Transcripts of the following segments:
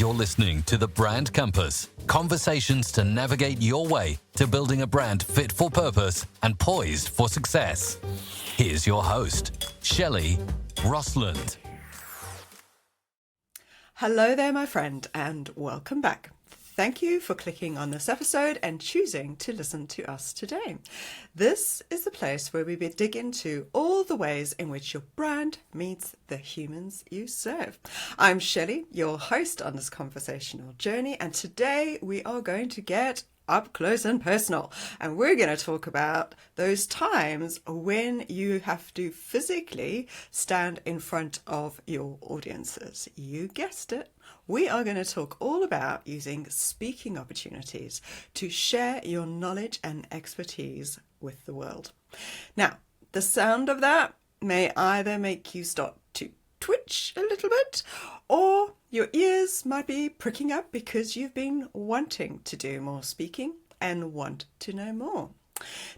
You're listening to The Brand Compass, conversations to navigate your way to building a brand fit for purpose and poised for success. Here's your host, 𝗘𝗣𝗜𝗦𝗢𝗏. Hello there, my friend, and welcome back. Thank you for clicking on this episode and choosing to listen to us today. This is the place where we dig into all the ways in which your brand meets the humans you serve. I'm 𝗘𝗣𝗜𝗦𝗢𝗏, your host on this conversational journey, and today we are going to get up close and personal, and we're going to talk about those times when you have to physically stand in front of your audiences. You guessed it. We are going to talk all about using speaking opportunities to share your knowledge and expertise with the world. Now, the sound of that may either make you start to twitch a little bit, or your ears might be pricking up because you've been wanting to do more speaking and want to know more.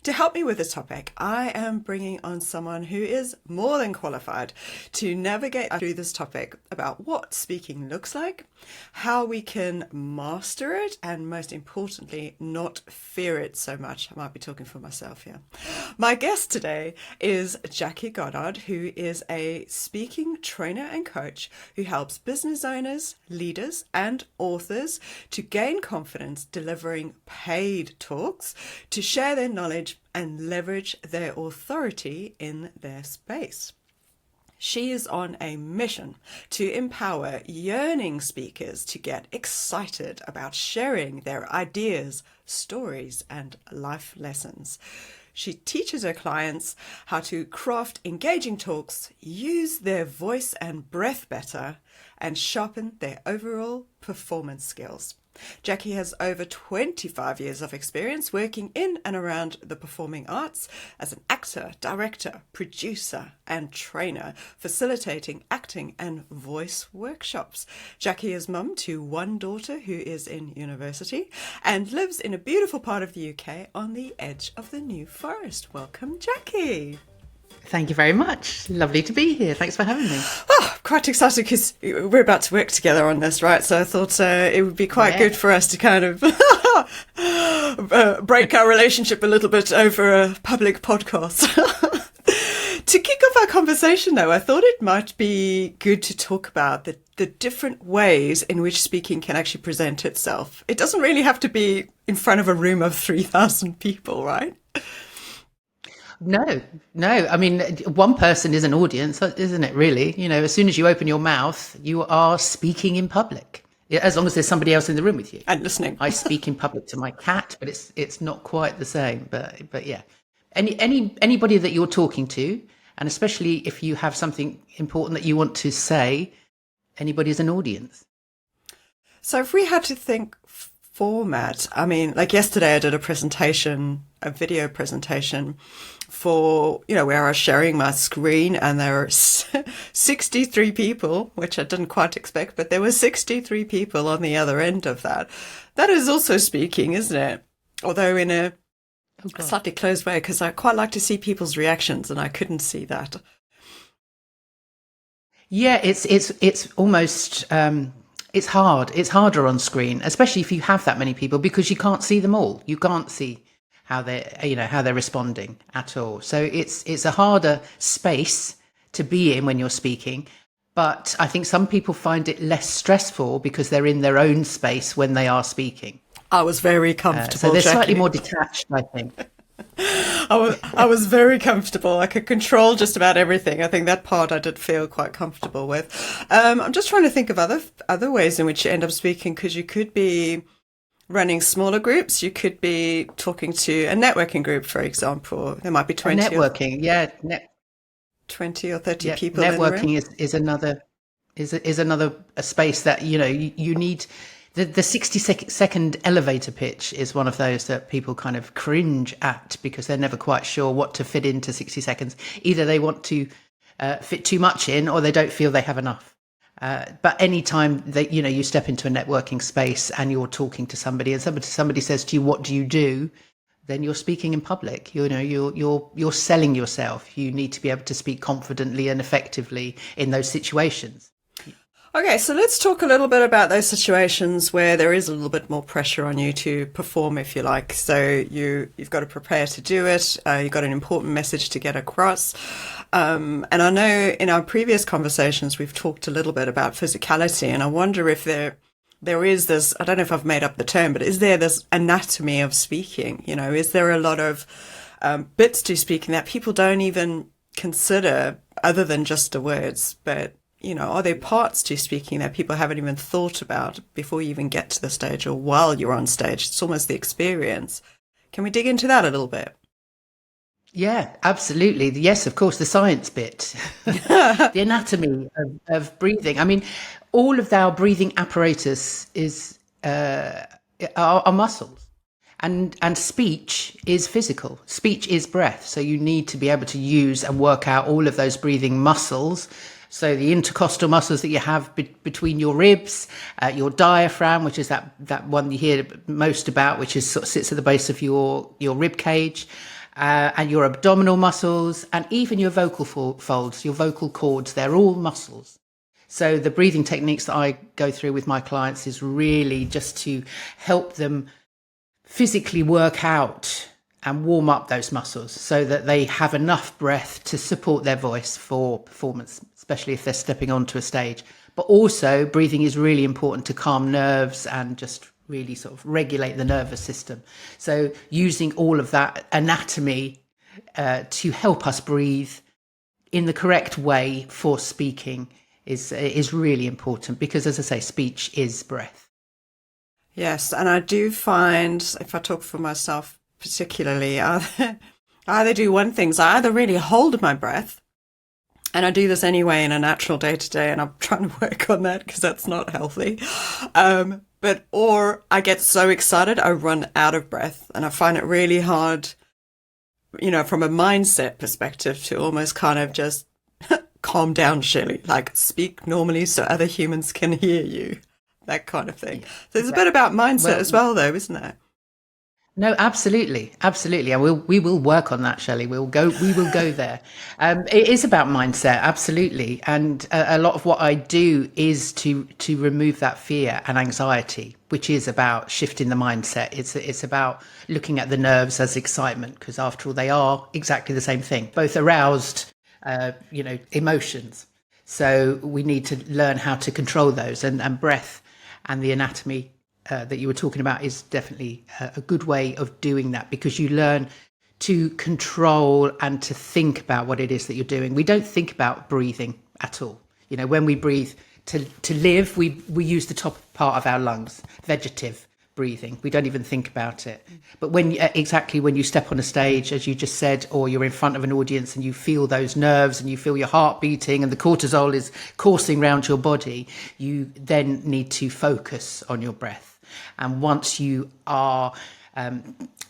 To help me with this topic, I am bringing on someone who is more than qualified to navigate through this topic about what speaking looks like, how we can master it, and most importantly, not fear it so much. I might be talking for myself here. My guest today is Jackie Goddard, who is a speaking trainer and coach who helps business owners, leaders, and authors to gain confidence delivering paid talks, to share their knowledge and leverage their authority in their space. She is on a mission to empower yearning speakers to get excited about sharing their ideas, stories, and life lessons. She teaches her clients how to craft engaging talks, use their voice and breath better, and sharpen their overall performance skills. Jackie has over 25 years of experience working in and around the performing arts as an actor, director, producer, and trainer, facilitating acting and voice workshops. Jackie is mum to one daughter who is in university and lives in a beautiful part of the UK on the edge of the New Forest. Welcome, Jackie. Thank you very much. Lovely to be here. Thanks for having me. Oh, quite excited because we're about to work together on this, right? So I thought it would be quite good for us to kind of break our relationship a little bit over a public podcast. To kick off our conversation, though, I thought it might be good to talk about the different ways in which speaking can actually present itself. It doesn't really have to be in front of a room of 3,000 people, right? No. I mean, one person is an audience, isn't it, really? You know, as soon as you open your mouth, you are speaking in public, as long as there's somebody else in the room with you. And listening. I speak in public to my cat, but it's not quite the same. But yeah, anybody that you're talking to, and especially if you have something important that you want to say, anybody's an audience. So if we had to think format, I mean, like yesterday I did a video presentation for, where I was sharing my screen, and there were 63 people, which I didn't quite expect, but there were 63 people on the other end of that. That is also speaking, isn't it? Although in a slightly closed way, because I quite like to see people's reactions, and I couldn't see that. Yeah, it's almost it's hard. It's harder on screen, especially if you have that many people, because you can't see them all. You can't see how they're responding at all. So it's a harder space to be in when you're speaking. But I think some people find it less stressful because they're in their own space when they are speaking. I was very comfortable. So they're Jackie. slightly more detached, I think. I was very comfortable. I could control just about everything. I think that part I did feel quite comfortable with. I'm just trying to think of other ways in which you end up speaking, because you could be running smaller groups. You could be talking to a networking group, for example. There might be 20 networking, 20 or 30 people. Networking is another space that you need. The 60-second elevator pitch is one of those that people kind of cringe at because they're never quite sure what to fit into 60 seconds. Either they want to fit too much in, or they don't feel they have enough. But anytime that you step into a networking space and you're talking to somebody, and somebody says to you, "What do you do?" then you're speaking in public. You're selling yourself. You need to be able to speak confidently and effectively in those situations. Okay, so let's talk a little bit about those situations where there is a little bit more pressure on you to perform, if you like. So you've got to prepare to do it. You've got an important message to get across. And I know in our previous conversations, we've talked a little bit about physicality, and I wonder if there is this, I don't know if I've made up the term, but is there this anatomy of speaking? You know, is there a lot of bits to speaking that people don't even consider other than just the words, but you know, are there parts to speaking that people haven't even thought about before you even get to the stage or while you're on stage? It's almost the experience. Can we dig into that a little bit? Yeah, absolutely. Yes, of course, the science bit, the anatomy of breathing. I mean, all of our breathing apparatus is are muscles, and speech is physical. Speech is breath. So you need to be able to use and work out all of those breathing muscles. So the intercostal muscles that you have between your ribs, your diaphragm, which is that one you hear most about, which is sort of sits at the base of your rib cage, and your abdominal muscles, and even your vocal folds, your vocal cords, they're all muscles. So the breathing techniques that I go through with my clients is really just to help them physically work out and warm up those muscles so that they have enough breath to support their voice for performance, especially if they're stepping onto a stage. But also breathing is really important to calm nerves and just really sort of regulate the nervous system. So using all of that anatomy to help us breathe in the correct way for speaking is really important, because, as I say, speech is breath. Yes, and I do find, if I talk for myself particularly, I either do one thing. So I either really hold my breath, and I do this anyway in a natural day-to-day, and I'm trying to work on that because that's not healthy. Or I get so excited, I run out of breath, and I find it really hard, you know, from a mindset perspective to almost kind of just calm down, Shelley, like speak normally so other humans can hear you, that kind of thing. So there's a bit about mindset as well, though, isn't there? No, absolutely. And we will work on that, Shelley. We will go there. It is about mindset. Absolutely. And a lot of what I do is to remove that fear and anxiety, which is about shifting the mindset. It's about looking at the nerves as excitement, because after all, they are exactly the same thing, both aroused, emotions. So we need to learn how to control those, and breath and the anatomy that you were talking about is definitely a good way of doing that, because you learn to control and to think about what it is that you're doing. We don't think about breathing at all. You know, when we breathe to live, we use the top part of our lungs, vegetative breathing. We don't even think about it. But when you step on a stage, as you just said, or you're in front of an audience and you feel those nerves and you feel your heart beating and the cortisol is coursing around your body, you then need to focus on your breath. And once you are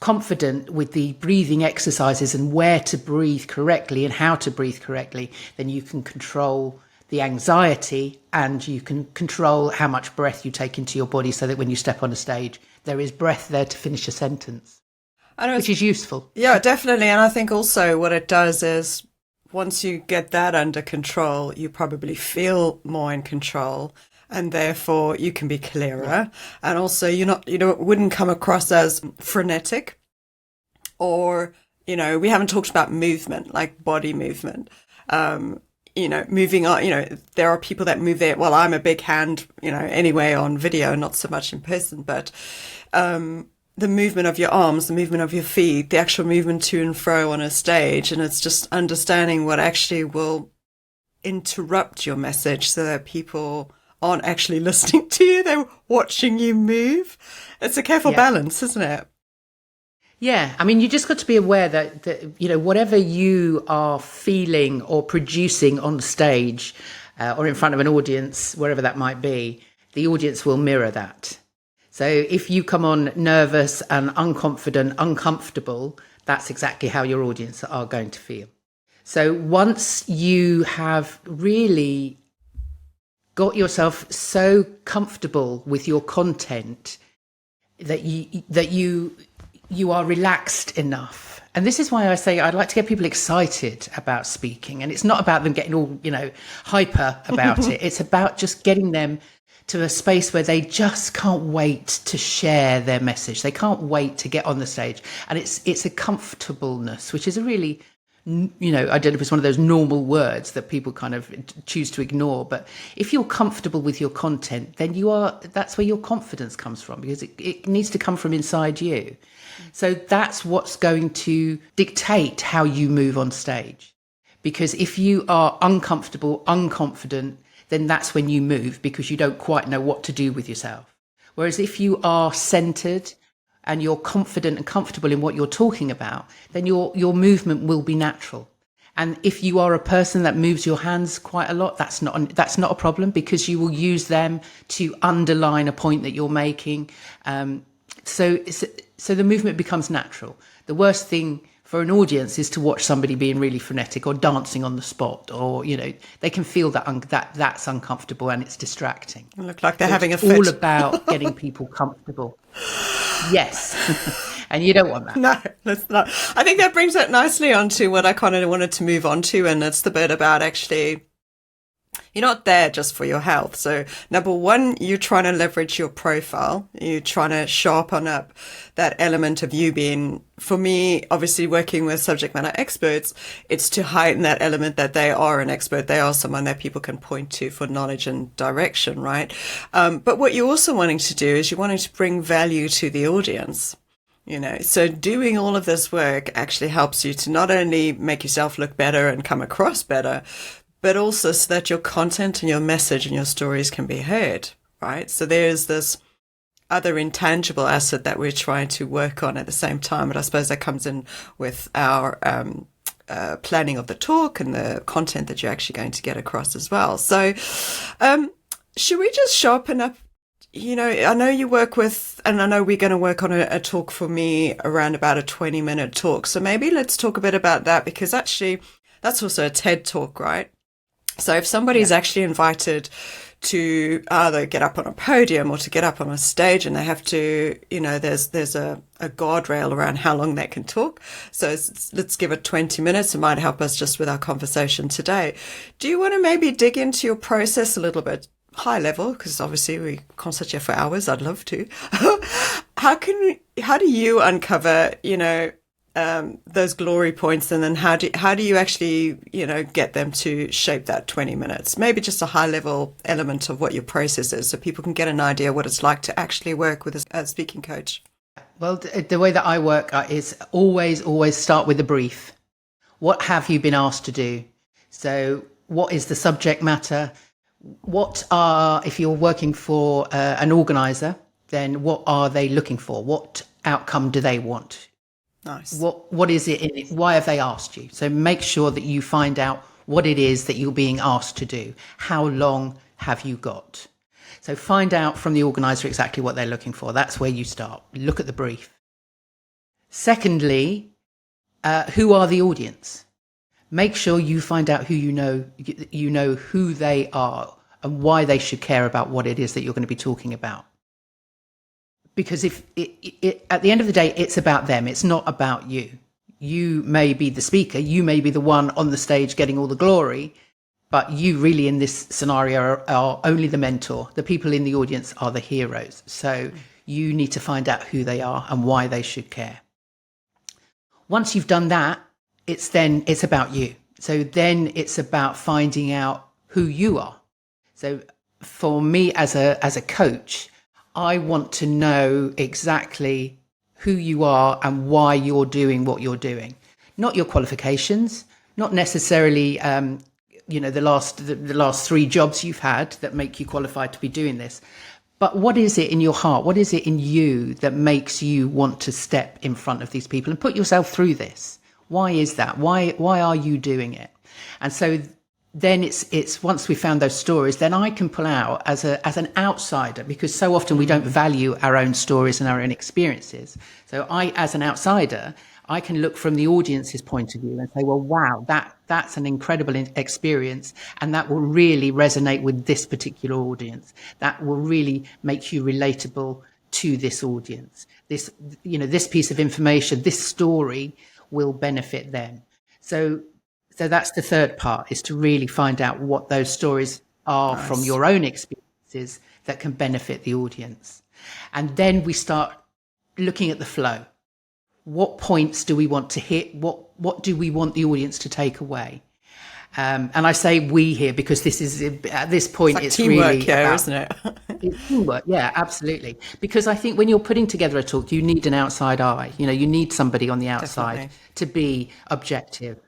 confident with the breathing exercises and where to breathe correctly and how to breathe correctly, then you can control the anxiety, and you can control how much breath you take into your body, so that when you step on a stage, there is breath there to finish a sentence, which is useful. Yeah, definitely. And I think also what it does is, once you get that under control, you probably feel more in control, and therefore you can be clearer. Yeah. And also it wouldn't come across as frenetic, or, we haven't talked about movement, like body movement. Moving on, there are people that move there. Well, I'm a big hand, anyway, on video, not so much in person, but the movement of your arms, the movement of your feet, the actual movement to and fro on a stage. And it's just understanding what actually will interrupt your message, so that people aren't actually listening to you. They're watching you move. It's a careful balance, isn't it? Yeah, I mean, you just got to be aware that whatever you are feeling or producing on stage or in front of an audience, wherever that might be, the audience will mirror that. So if you come on nervous and unconfident, uncomfortable, that's exactly how your audience are going to feel. So once you have really got yourself so comfortable with your content that you are relaxed enough And this is why I say I'd like to get people excited about speaking. And it's not about them getting all, hyper about it. It's about just getting them to a space where they just can't wait to share their message. They can't wait to get on the stage. And it's a comfortableness, which is a really, I don't know if it's one of those normal words that people kind of choose to ignore. But if you're comfortable with your content, then that's where your confidence comes from, because it needs to come from inside you. So that's what's going to dictate how you move on stage. Because if you are uncomfortable, unconfident, then that's when you move, because you don't quite know what to do with yourself. Whereas if you are centered and you're confident and comfortable in what you're talking about, then your movement will be natural. And if you are a person that moves your hands quite a lot, that's not a problem, because you will use them to underline a point that you're making. So the movement becomes natural. The worst thing for an audience is to watch somebody being really frenetic or dancing on the spot, or, they can feel that's uncomfortable and it's distracting. They look like they're having a fit. fit. It's all about getting people comfortable. Yes. And you don't want that. No, let's not. I think that brings it nicely onto what I kind of wanted to move on to, and it's the bit about actually, you're not there just for your health. So number one, you're trying to leverage your profile. You're trying to sharpen up that element of you being, for me, obviously working with subject matter experts, it's to heighten that element that they are an expert. They are someone that people can point to for knowledge and direction, right? But what you're also wanting to do is you're wanting to bring value to the audience. So doing all of this work actually helps you to not only make yourself look better and come across better, but also so that your content and your message and your stories can be heard, right? So there's this other intangible asset that we're trying to work on at the same time. But I suppose that comes in with our planning of the talk and the content that you're actually going to get across as well. So should we just sharpen up? I know you work with, and I know we're going to work on a talk for me around about a 20-minute talk. So maybe let's talk a bit about that, because actually that's also a TED talk, right? So if somebody's actually invited to either get up on a podium or to get up on a stage, and they have to, there's a guardrail around how long they can talk. So let's give it 20 minutes. It might help us just with our conversation today. Do you want to maybe dig into your process a little bit? High level, because obviously we can't sit here for hours. I'd love to. How do you uncover, those glory points, and then how do you actually, get them to shape that 20 minutes? Maybe just a high level element of what your process is, so people can get an idea what it's like to actually work with a speaking coach. Well, the way that I work is always start with a brief. What have you been asked to do? So what is the subject matter? If you're working for an organizer, then what are they looking for? What outcome do they want? Nice. What is it in it? Why have they asked you? So make sure that you find out what it is that you're being asked to do. How long have you got? So find out from the organizer exactly what they're looking for. That's where you start. Look at the brief. Secondly, who are the audience? Make sure you find out who you know who they are and why they should care about what it is that you're going to be talking about. Because if at the end of the day, it's about them. It's not about you. You may be the speaker. You may be the one on the stage getting all the glory, but you really in this scenario are only the mentor. The people in the audience are the heroes. So you need to find out who they are and why they should care. Once you've done that, it's about you. So then it's about finding out who you are. So for me as a coach, I want to know exactly who you are and why you're doing what you're doing. Not your qualifications, not necessarily the last 3 jobs you've had that make you qualified to be doing this. But what is it in your heart? What is it in you that makes you want to step in front of these people and put yourself through this? Why is that? Why are you doing it? And so then it's once we found those stories, then I can pull out as an outsider, because so often we don't value our own stories and our own experiences. So I, as an outsider, I can look from the audience's point of view and say, well, wow, that's an incredible experience, and that will really resonate with this particular audience. That will really make you relatable to this audience. This piece of information, this story will benefit them. So that's the third part, is to really find out what those stories are from your own experiences that can benefit the audience. And then we start looking at the flow. What points do we want to hit? What do we want the audience to take away? And I say we here because this is, at this point, it's teamwork really here, about, isn't it? it's teamwork. Yeah, absolutely. Because I think when you're putting together a talk, you need an outside eye. You need somebody on the outside Definitely. to be objective.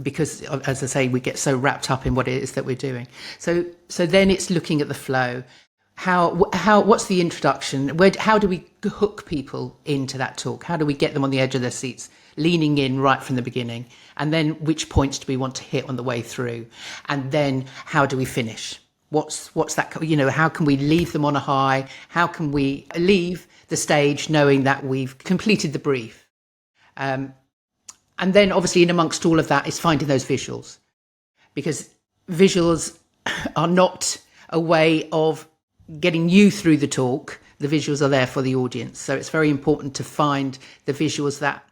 Because, as I say, we get so wrapped up in what it is that we're doing. So then it's looking at the flow. What's the introduction? How do we hook people into that talk? How do we get them on the edge of their seats, leaning in right from the beginning? And then which points do we want to hit on the way through? And then how do we finish? What's that? How can we leave them on a high? How can we leave the stage knowing that we've completed the brief? And then obviously in amongst all of that is finding those visuals, because visuals are not a way of getting you through the talk. The visuals are there for the audience. So it's very important to find the visuals that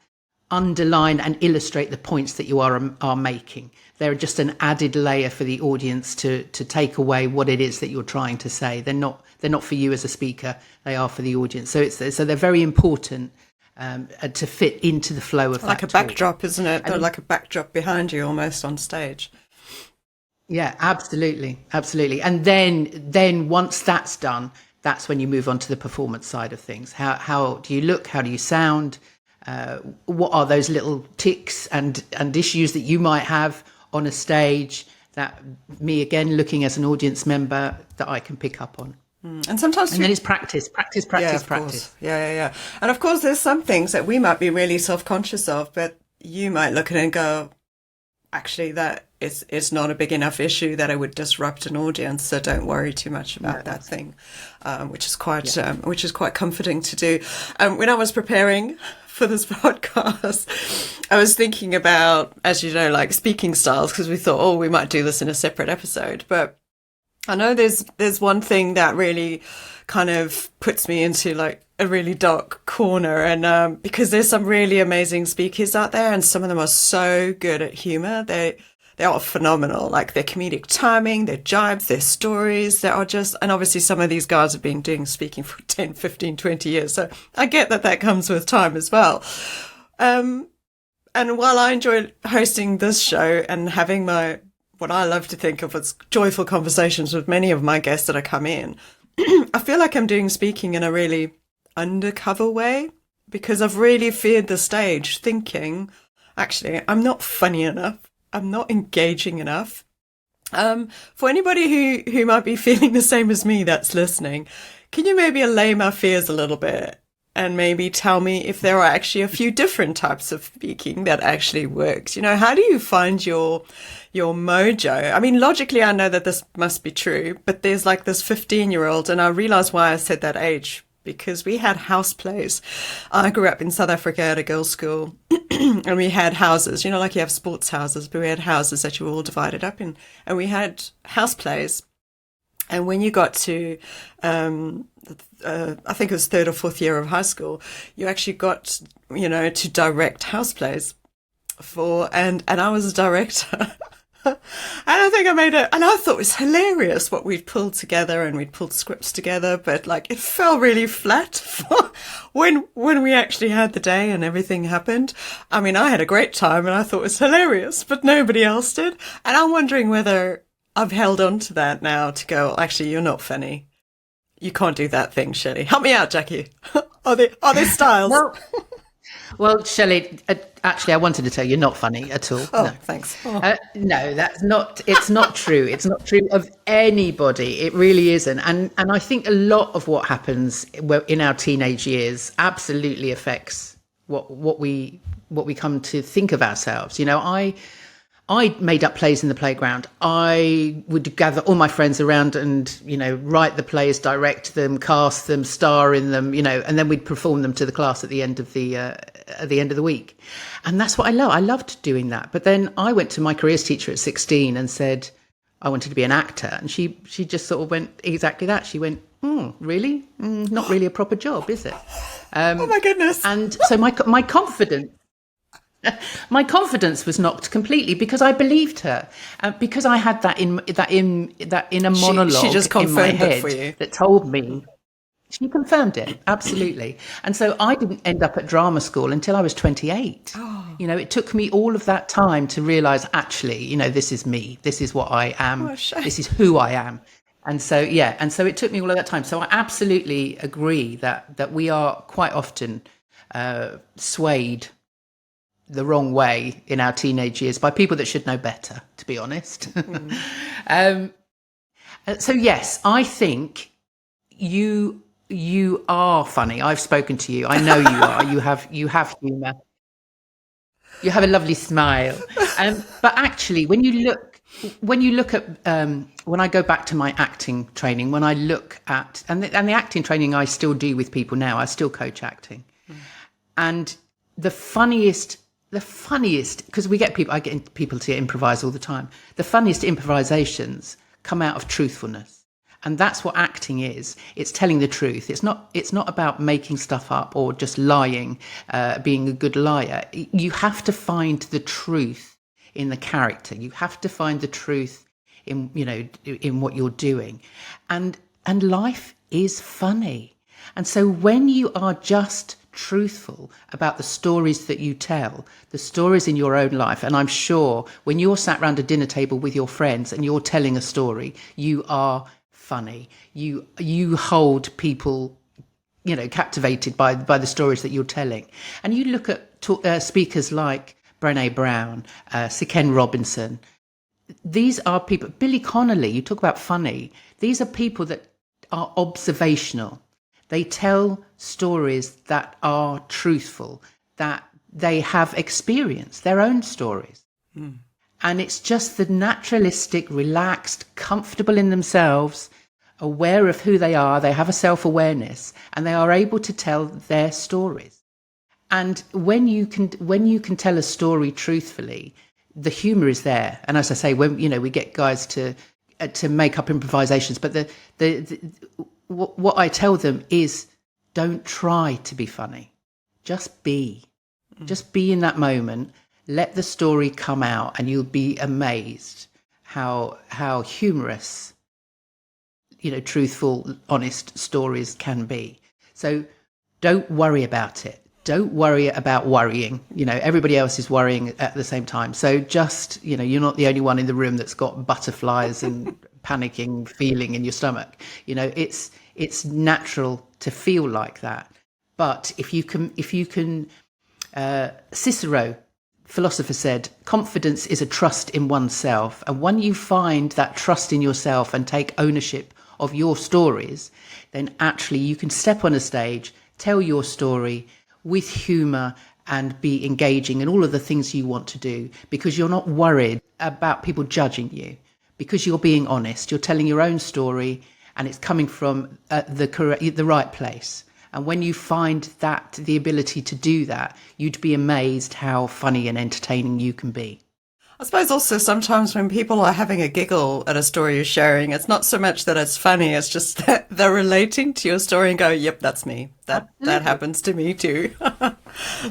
underline and illustrate the points that you are making. They're just an added layer for the audience to take away what it is that you're trying to say. They're not for you as a speaker. They are for the audience. So they're very important to fit into the flow of like that a talk. backdrop, isn't it? They're like a backdrop behind you almost on stage. Yeah, absolutely. And then once that's done, that's when you move on to the performance side of things. How do you look? How do you sound? What are those little tics and issues that you might have on a stage that me, again, looking as an audience member, that I can pick up on? And sometimes then it's practice. Course. Yeah. And of course, there's some things that we might be really self-conscious of, but you might look at it and go, actually, that it's not a big enough issue that it would disrupt an audience. So don't worry too much about that thing, which is quite comforting to do. When I was preparing for this podcast, I was thinking about, as you know, like speaking styles, because we thought, we might do this in a separate episode, but I know there's one thing that really kind of puts me into like a really dark corner, and because there's some really amazing speakers out there, and some of them are so good at humor. They are phenomenal, like their comedic timing, their jibes, their stories. They are just, and obviously some of these guys have been doing speaking for 10, 15, 20 years. So I get that comes with time as well. And while I enjoy hosting this show and having what I love to think of as joyful conversations with many of my guests that I come in, I feel like I'm doing speaking in a really undercover way, because I've really feared the stage, thinking, actually, I'm not funny enough. I'm not engaging enough. For anybody who might be feeling the same as me that's listening, can you maybe allay my fears a little bit and maybe tell me if there are actually a few different types of speaking that actually works? How do you find your mojo? I mean, logically, I know that this must be true, but there's like this 15-year-old, and I realize why I said that age, because we had house plays. I grew up in South Africa at a girls' school, and we had houses, like you have sports houses, but we had houses that you were all divided up in, and we had house plays. And when you got to, I think it was third or fourth year of high school, you actually got, to direct house plays and I was a director. And I think I made it, and I thought it was hilarious what we'd pulled together, and we'd pulled scripts together, but like it fell really flat when we actually had the day and everything happened. I mean, I had a great time and I thought it was hilarious, but nobody else did. And I'm wondering whether I've held on to that now to go, actually, you're not funny. You can't do that thing, Shelley. Help me out, Jackie. Are there styles? Well, Shelley, actually, I wanted to tell you, you're not funny at all. Oh, no. Thanks. No, it's not true. It's not true of anybody. It really isn't. And I think a lot of what happens in our teenage years absolutely affects what we come to think of ourselves. I made up plays in the playground. I would gather all my friends around and, write the plays, direct them, cast them, star in them, and then we'd perform them to the class at the end of the week. And that's what I love. I loved doing that. But then I went to my careers teacher at 16 and said I wanted to be an actor. And she just sort of went exactly that. She went, really? Not really a proper job, is it? Oh my goodness. And so my confidence, My confidence was knocked completely because I believed her, because I had that inner monologue She just in my confirmed it for head you. that told me. She confirmed it, absolutely. And so I didn't end up at drama school until I was 28. Oh. You know, it took me all of that time to realise, actually, you know, this is me. This is what I am. Oh, shame. This is who I am. And so, yeah, and so it took me all of that time. So I absolutely agree that we are quite often swayed the wrong way in our teenage years by people that should know better, to be honest. So yes, I think you are funny. I've spoken to you. I know you are. You have humour. You have a lovely smile. But actually, when you look at when I go back to my acting training, when I look at and the acting training I still do with people now, I still coach acting, and the funniest, because I get people to improvise all the time. The funniest improvisations come out of truthfulness. And that's what acting is. It's telling the truth. It's not about making stuff up or just lying, being a good liar. You have to find the truth in the character. You have to find the truth in, you know, in what you're doing. And life is funny. And so when you are just truthful about the stories that you tell, the stories in your own life, and I'm sure when you're sat around a dinner table with your friends and you're telling a story, you are funny. You hold people, you know, captivated by the stories that you're telling. And you look at speakers like Brené Brown, Sir Ken Robinson. These are people. Billy Connolly. You talk about funny. These are people that are observational. They tell stories that are truthful, that they have experienced their own stories. Mm. And it's just the naturalistic, relaxed, comfortable in themselves, aware of who they are. They have a self-awareness and they are able to tell their stories. And when you can tell a story truthfully, the humor is there. And as I say, when, you know, we get guys to make up improvisations, but what I tell them is, don't try to be funny. Just be. Just be in that moment. Let the story come out and you'll be amazed how humorous, you know, truthful, honest stories can be. So don't worry about it. Don't worry about worrying. You know, everybody else is worrying at the same time. So just, you know, you're not the only one in the room that's got butterflies and panicking feeling in your stomach. You know, it's natural to feel like that. But if you can, Cicero, philosopher, said, confidence is a trust in oneself. And when you find that trust in yourself and take ownership of your stories, then actually you can step on a stage, tell your story with humour and be engaging and all of the things you want to do, because you're not worried about people judging you, because you're being honest, you're telling your own story and it's coming from the right place. And when you find that, the ability to do that, you'd be amazed how funny and entertaining you can be. I suppose also sometimes when people are having a giggle at a story you're sharing, it's not so much that it's funny, it's just that they're relating to your story and go, yep, that's me. That happens to me too.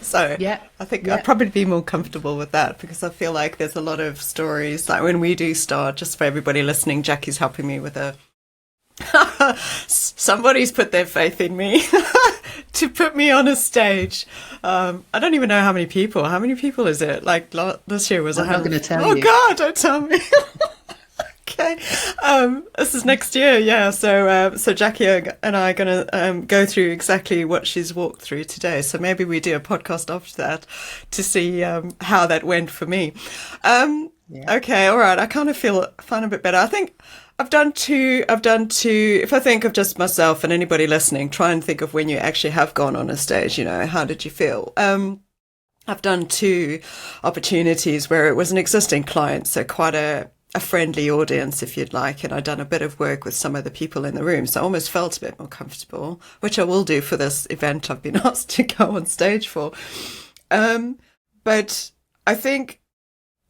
So yeah, I think I'd probably be more comfortable with that, because I feel like there's a lot of stories, like when we do start, just for everybody listening, Jackie's helping me with a somebody's put their faith in me to put me on a stage. I don't even know how many people is it? Like this year was 100. I'm not going to tell you. Oh God, don't tell me. Okay. This is next year. Yeah. So Jackie and I are going to go through exactly what she's walked through today. So maybe we do a podcast after that to see how that went for me. Okay. All right. I kind of find a bit better. I think I've done two, if I think of just myself and anybody listening, try and think of when you actually have gone on a stage, you know, how did you feel? I've done 2 opportunities where it was an existing client, so quite a friendly audience, if you'd like, and I'd done a bit of work with some of the people in the room, so I almost felt a bit more comfortable, which I will do for this event I've been asked to go on stage for. But I think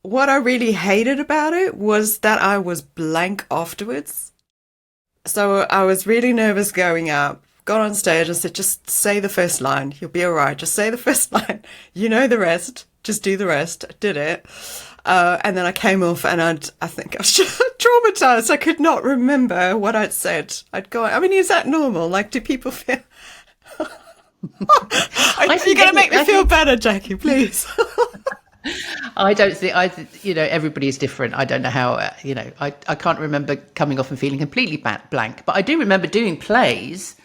what I really hated about it was that I was blank afterwards. So I was really nervous going up, got on stage and said, just say the first line. You'll be all right. Just say the first line. You know the rest. just do the rest. I did it. And then I came off and I think I was just traumatized. I could not remember what I'd said. I'd gone, I mean, is that normal? Like, do people feel... You're going to make me feel better, Jackie, please. I don't think everybody is different. I don't know how, I can't remember coming off and feeling completely blank, but I do remember doing plays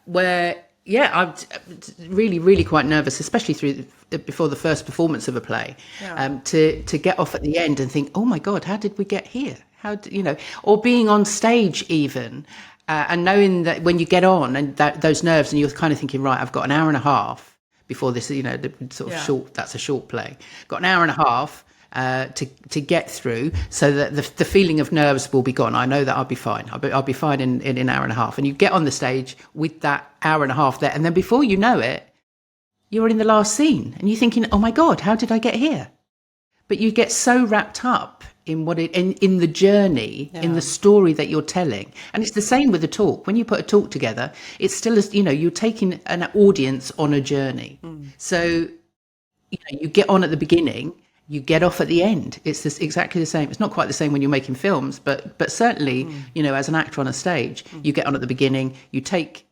where, I'm really, really quite nervous, especially before the first performance of a play, to get off at the end and think, oh my God, how did we get here? Or being on stage even, and knowing that when you get on and those nerves and you're kind of thinking, right, I've got an hour and a half before this, the sort of short, that's a short play. Got an hour and a half to get through, so that the feeling of nerves will be gone. I know that I'll be fine. I'll be fine in an hour and a half. And you get on the stage with that hour and a half there, and then before you know it, you're in the last scene, and you're thinking, oh my God, how did I get here? But you get so wrapped up in in the journey, in the story that you're telling. And it's the same with a talk. When you put a talk together, it's still you're taking an audience on a journey. So you get on at the beginning, you get off at the end. It's exactly the same. It's not quite the same when you're making films, but certainly, as an actor on a stage, you get on at the beginning, you take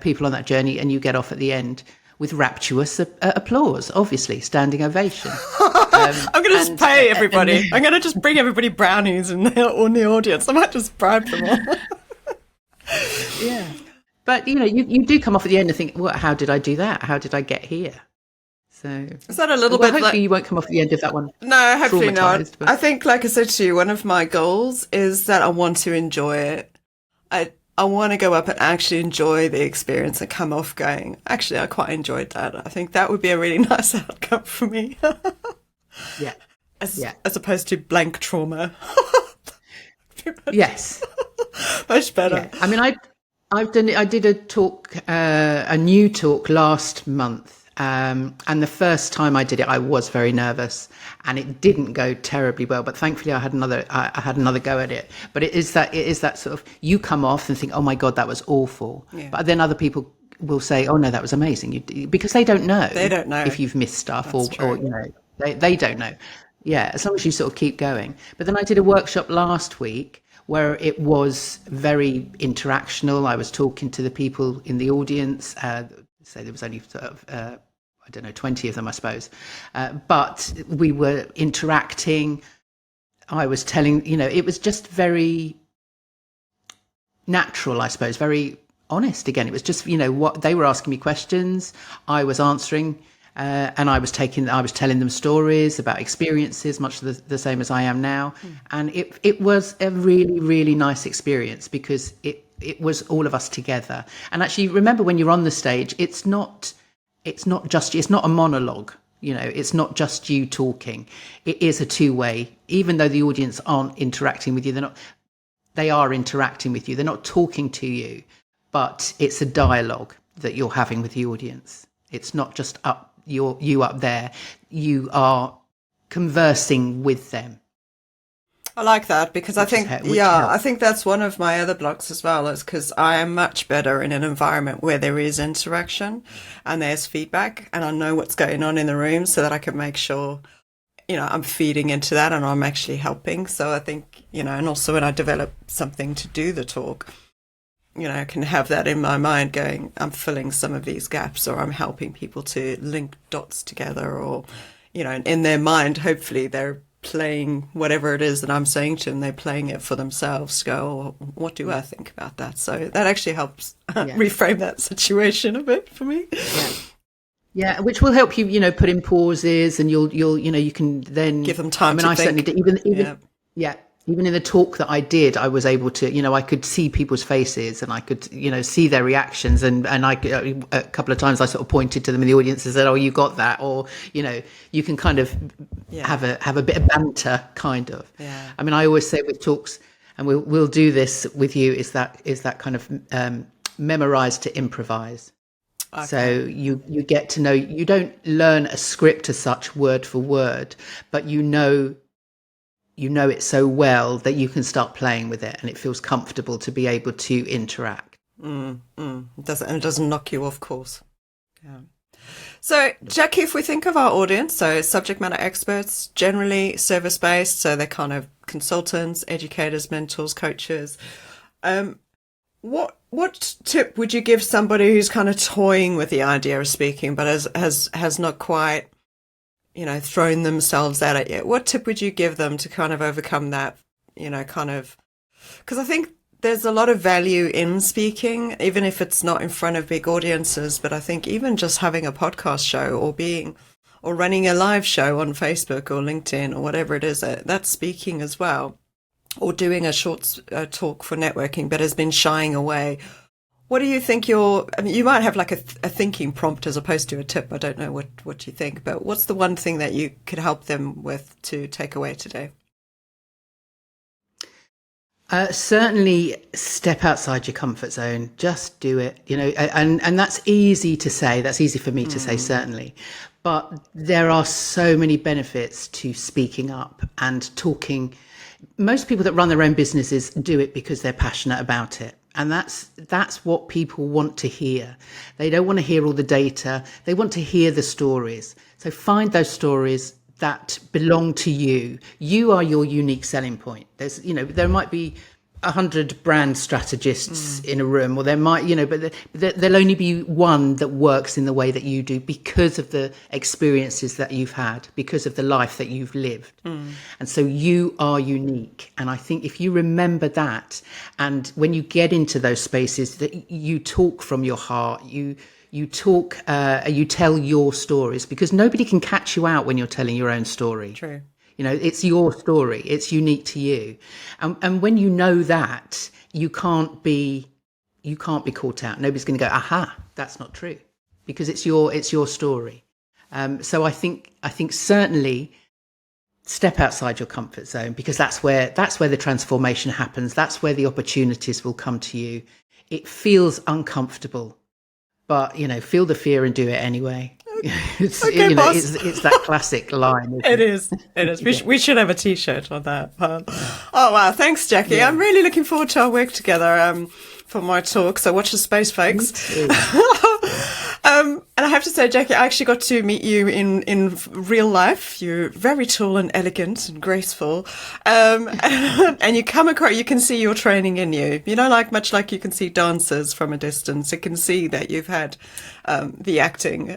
people on that journey, and you get off at the end with rapturous applause, obviously, standing ovation. I'm going to just pay everybody. I'm going to just bring everybody brownies in the audience. I might just bribe them all. Yeah. But, you do come off at the end and think, well, how did I do that? How did I get here? So is that a little bit hopefully you won't come off at the end of that one. No, hopefully not. But... I think, like I said to you, one of my goals is that I want to enjoy it. I want to go up and actually enjoy the experience and come off going, actually, I quite enjoyed that. I think that would be a really nice outcome for me. As opposed to blank trauma. Yes. Much better. Yeah. I mean, I did a talk, a new talk last month. And the first time I did it, I was very nervous, and it didn't go terribly well. But thankfully, I had another go at it. But it is that sort of, you come off and think, oh my God, that was awful. Yeah. But then other people will say, oh no, that was amazing, because they don't know. They don't know if you've missed stuff, or they don't know. Yeah, as long as you sort of keep going. But then I did a workshop last week where it was very interactional. I was talking to the people in the audience. So there was only sort of 20 of them, I suppose. But we were interacting. I was telling, it was just very natural, I suppose, very honest again. It was just, what they were asking me questions, I was answering, and I was telling them stories about experiences, much the same as I am now. And it was a really, really nice experience, because it was all of us together. And actually, remember, when you're on the stage, it's not a monologue, it's not just you talking. It is a two-way. Even though the audience aren't interacting with you, they are interacting with you. They're not talking to you, but it's a dialogue that you're having with the audience. It's not just you up there. You are conversing with them. I like that, because I think that's one of my other blocks as well, is because I am much better in an environment where there is interaction and there's feedback, and I know what's going on in the room, so that I can make sure, I'm feeding into that and I'm actually helping. So I think, and also when I develop something to do the talk, I can have that in my mind going, I'm filling some of these gaps, or I'm helping people to link dots together, or, in their mind, hopefully they're playing whatever it is that I'm saying to them, they're playing it for themselves, go, oh, what do I think about that? So that actually helps reframe that situation a bit for me. Yeah, which will help you, put in pauses, and you can then give them time to think. Certainly did, even in the talk that I did, I was able to, I could see people's faces, and I could, see their reactions. And I, a couple of times I sort of pointed to them in the audience and said, oh, you got that. Or, you can kind of have a bit of banter, kind of. Yeah. I mean, I always say with talks, and we'll do this with you, is that kind of memorize to improvise. Okay. So you get to know, you don't learn a script as such word for word, but you know it so well that you can start playing with it, and it feels comfortable to be able to interact. It doesn't knock you off course. Yeah. So, Jackie, if we think of our audience, so subject matter experts, generally service-based, so they're kind of consultants, educators, mentors, coaches. What tip would you give somebody who's kind of toying with the idea of speaking, but has not quite, thrown themselves at it yet? What tip would you give them to kind of overcome that, because I think there's a lot of value in speaking, even if it's not in front of big audiences. But I think even just having a podcast show or running a live show on Facebook or LinkedIn or whatever it is, that's speaking as well, or doing a short talk for networking, but has been shying away. What do you think you might have like a thinking prompt as opposed to a tip. I don't know what you think, but what's the one thing that you could help them with to take away today? Certainly step outside your comfort zone. Just do it, and that's easy to say. That's easy for me to say, certainly. But there are so many benefits to speaking up and talking. Most people that run their own businesses do it because they're passionate about it. And that's what people want to hear. They don't want to hear all the data. They want to hear the stories. So find those stories that belong to you. You are your unique selling point. There might be 100 brand strategists in a room, or there might, but there'll only be one that works in the way that you do because of the experiences that you've had, because of the life that you've lived. And so you are unique. And I think if you remember that, and when you get into those spaces, that you talk from your heart, you talk, you tell your stories, because nobody can catch you out when you're telling your own story. True. It's your story. It's unique to you. And when you know that, you can't be caught out. Nobody's going to go, aha, that's not true, because it's your story. So I think certainly step outside your comfort zone, because that's where the transformation happens. That's where the opportunities will come to you. It feels uncomfortable, but feel the fear and do it anyway. It's that classic line. It is. Yeah. We should have a T-shirt on that. Oh wow, thanks, Jackie. Yeah. I'm really looking forward to our work together for my talk. So watch the space, folks. And I have to say, Jackie, I actually got to meet you in real life. You're very tall and elegant and graceful, and you come across. You can see your training in you. Much like you can see dancers from a distance. You can see that you've had the acting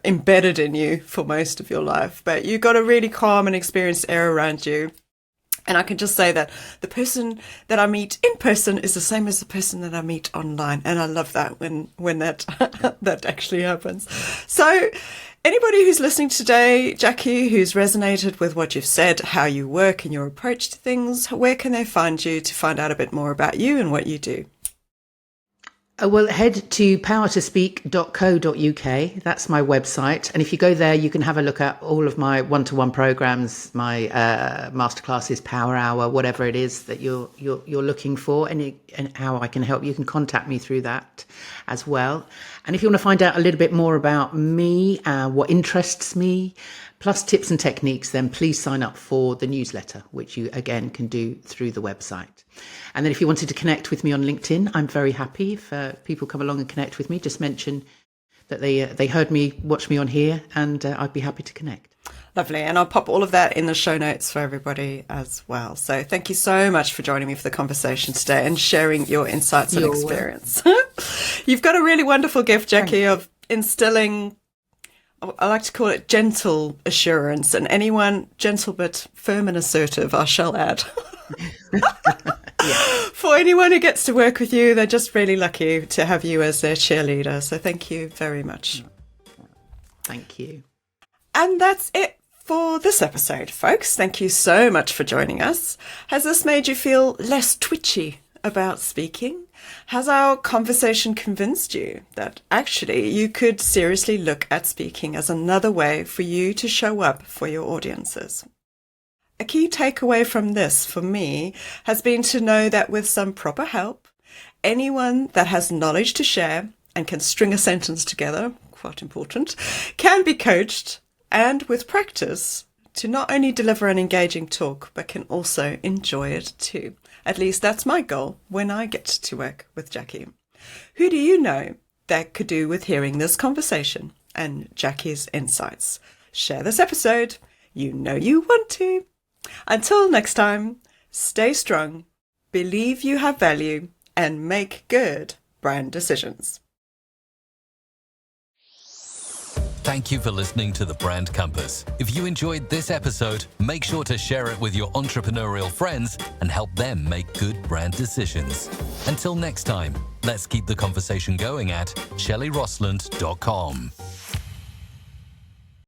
embedded in you for most of your life. But you've got a really calm and experienced air around you. And I can just say that the person that I meet in person is the same as the person that I meet online. And I love that when that that actually happens. So anybody who's listening today, Jackie, who's resonated with what you've said, how you work and your approach to things, where can they find you to find out a bit more about you and what you do? Well, head to powertospeak.co.uk. That's my website. And if you go there, you can have a look at all of my one-to-one programs, my masterclasses, Power Hour, whatever it is that you're looking for, and how I can help. You can contact me through that as well. And if you want to find out a little bit more about me, what interests me, plus tips and techniques, then please sign up for the newsletter, which you, again, can do through the website. And then if you wanted to connect with me on LinkedIn, I'm very happy if people come along and connect with me. Just mention that they heard me, watch me on here, and I'd be happy to connect. Lovely. And I'll pop all of that in the show notes for everybody as well. So thank you so much for joining me for the conversation today and sharing your insights and experience. You've got a really wonderful gift, Jackie, of instilling, I like to call it gentle assurance, and anyone gentle but firm and assertive, I shall add. For anyone who gets to work with you, they're just really lucky to have you as their cheerleader. So thank you very much. Thank you. And that's it for this episode, folks. Thank you so much for joining us. Has this made you feel less twitchy about speaking? Has our conversation convinced you that actually you could seriously look at speaking as another way for you to show up for your audiences? A key takeaway from this for me has been to know that with some proper help, anyone that has knowledge to share and can string a sentence together, quite important, can be coached, and with practice, to not only deliver an engaging talk, but can also enjoy it too. At least that's my goal when I get to work with Jackie. Who do you know that could do with hearing this conversation? and Jackie's insights. Share this episode. You know you want to. Until next time, stay strong, believe you have value, and make good brand decisions. Thank you for listening to The Brand Compass. If you enjoyed this episode, make sure to share it with your entrepreneurial friends and help them make good brand decisions. Until next time, let's keep the conversation going at 𝗘𝗣𝗜𝗦𝗢𝗓.com.